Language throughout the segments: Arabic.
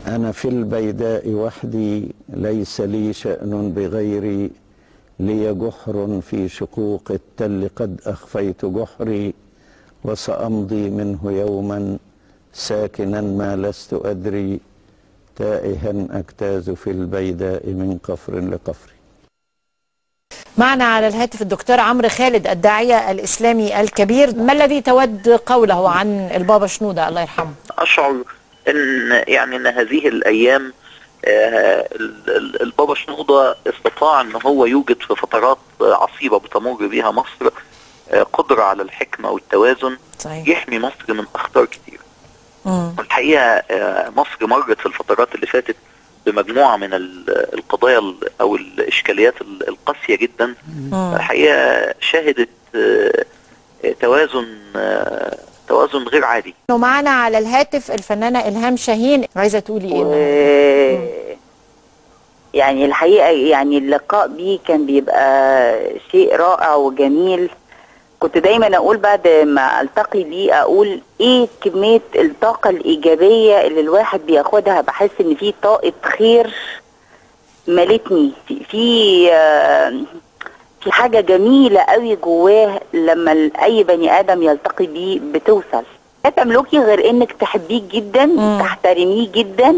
أنا في البيداء وحدي، ليس لي شأن بغيري، لي جحر في شقوق التل قد أخفيت جحري، وسأمضي منه يوما ساكنا ما لست أدري، تائها أجتاز في البيداء من كفر لكفر. معنا على الهاتف الدكتور عمرو خالد الداعية الإسلامي الكبير. ما الذي تود قوله عن البابا شنودة الله يرحمه؟ أشعر ان هذه الأيام البابا شنودة استطاع ان هو يوجد في فترات عصيبة بتمر بها مصر قدرة على الحكمة والتوازن. صحيح. يحمي مصر من أخطار كتير. والحقيقة مصر مرت في الفترات اللي فاتت بمجموعة من القضايا أو الإشكاليات القاسية جدا. الحقيقة شهدت توازن غير عادي. ومعنا على الهاتف الفنانة إلهام شاهين. عايزة تقولي إيه؟ يعني الحقيقة يعني اللقاء بيه كان بيبقى شيء رائع وجميل. كنت دايما اقول بعد ما التقي بيه اقول ايه كمية الطاقة الايجابية اللي الواحد بياخدها، بحس ان في طاقة خير ملتني في حاجة جميلة قوي جواه لما اي بني ادم يلتقي بيه بتوصل. لا تملكي غير انك تحبيه جدا، تحترميه جدا،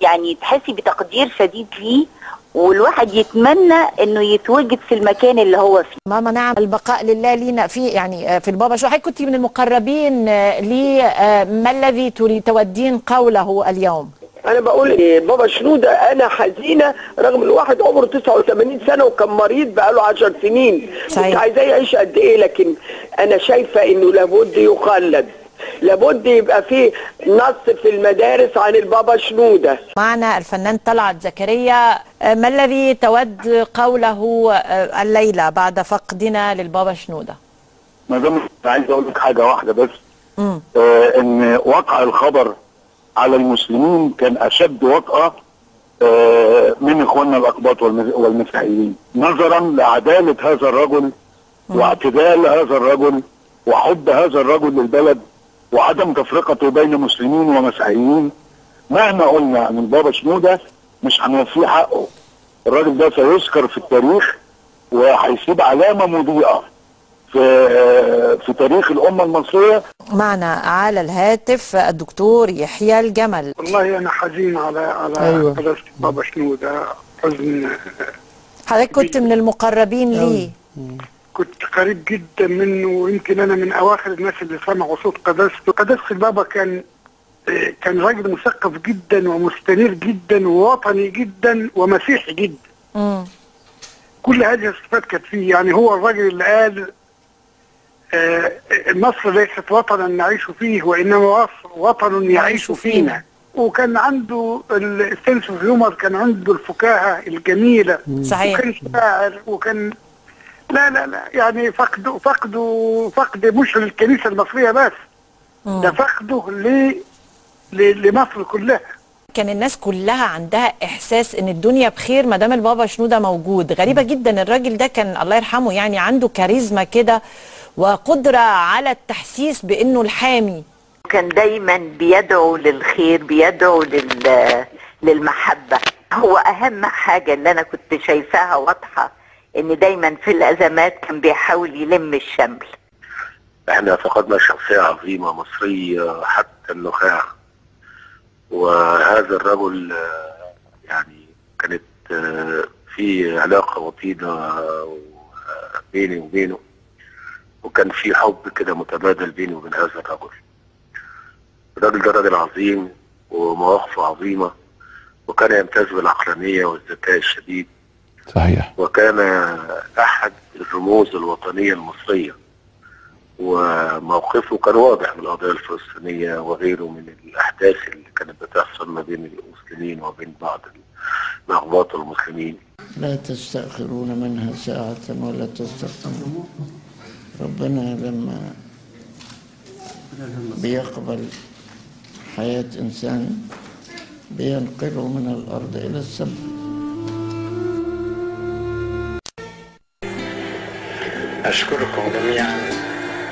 يعني تحسي بتقدير شديد ليه، والواحد يتمنى انه يتواجد في المكان اللي هو فيه. ماما نعم، البقاء لله لينا في البابا. شو حضرتك كنت من المقربين لي، ما الذي تودين قوله اليوم؟ انا بقول بابا شنودة انا حزينه رغم الواحد عمره 89 سنه وكان مريض بقاله 10 سنين. صحيح. كنت عايزاه يعيش قد ايه، لكن انا شايفه انه لابد يخلد، لابد يبقى فيه نص في المدارس عن البابا شنودة. معنا الفنان طلعت زكريا. ما الذي تود قوله الليلة بعد فقدنا للبابا شنودة؟ مدام عايز اقول لك حاجة واحدة بس. ان وقع الخبر على المسلمين كان اشد وقعة من اخواننا الاقباط والمسيحيين، نظرا لعدالة هذا الرجل واعتدال هذا الرجل وحب هذا الرجل للبلد وعدم تفرقته بين مسلمين ومسيحيين. مهما قلنا عن البابا شنودة مش هنوفيه حقه. الراجل ده سيذكر في التاريخ وهيسيب علامة مضيئة في تاريخ الأمة المصرية. معنا على الهاتف الدكتور يحيى الجمل. والله أنا حزين على قداسة بابا شنودة، حزن. حضرتك كنت من المقربين ليه؟ كنت قريب جدا منه، ويمكن أنا من أواخر الناس اللي سمعوا صوت قداسته. قداسة البابا كان راجل مثقف جدا ومستنير جدا ووطني جدا ومسيحي جدا. كل هذه الصفات كانت فيه. يعني هو الراجل اللي قال مصر ليست وطنا نعيش فيه وإنما وطن يعيش فينا. وكان عنده السنس اوف هيومر، كان عنده الفكاهة الجميلة. صحيح. وكان شاعر، وكان لا يعني فقد مش للكنيسة المصرية بس، ده فقده لمصر كلها. كان الناس كلها عندها احساس ان الدنيا بخير ما دام البابا شنودة موجود. غريبة جدا، الراجل ده كان الله يرحمه يعني عنده كاريزما كده وقدرة على التحسيس بانه الحامي. كان دايما بيدعو للخير، بيدعو للمحبة. هو اهم حاجة اللي انا كنت شايفاها واضحة ان دايما في الازمات كان بيحاول يلم الشمل. احنا فقدنا شخصية عظيمة مصرية حتى النخاع، وهذا الرجل يعني كانت في علاقة وطيدة بيني وبينه، وكان في حب كده متبادل بيني وبين هذا الرجل. الراجل ده راجل عظيم ومواقفه عظيمة، وكان يمتاز بالعقلانية والذكاء الشديد. صحيح. وكان أحد الرموز الوطنية المصرية، وموقفه كان واضح من القضية الفلسطينية وغيره من الأحداث اللي كانت بتحصل ما بين المسلمين وبين بعض الأقباط المسلمين. لا تستأخرون منها ساعة ولا تستقدمون. ربنا لما بيقبل حياة إنسان بينقله من الأرض إلى السماء. أشكركم جميعا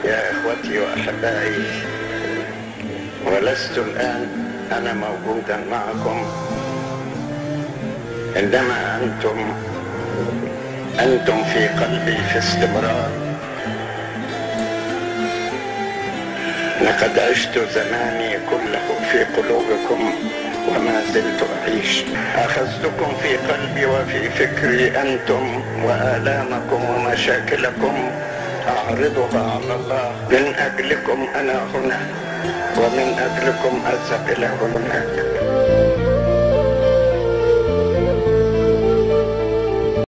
يا إخوتي وأحبائي، ولست الآن أنا موجودا معكم، إنما أنتم في قلبي في استمرار. لقد عشت زماني كله في قلوبكم وما زلت أعيش. أخذتكم في قلبي وفي فكري أنتم وآلامكم ومشاكلكم أعرضها على الله. من أجلكم أنا هنا ومن أجلكم أذهب إلى هناك.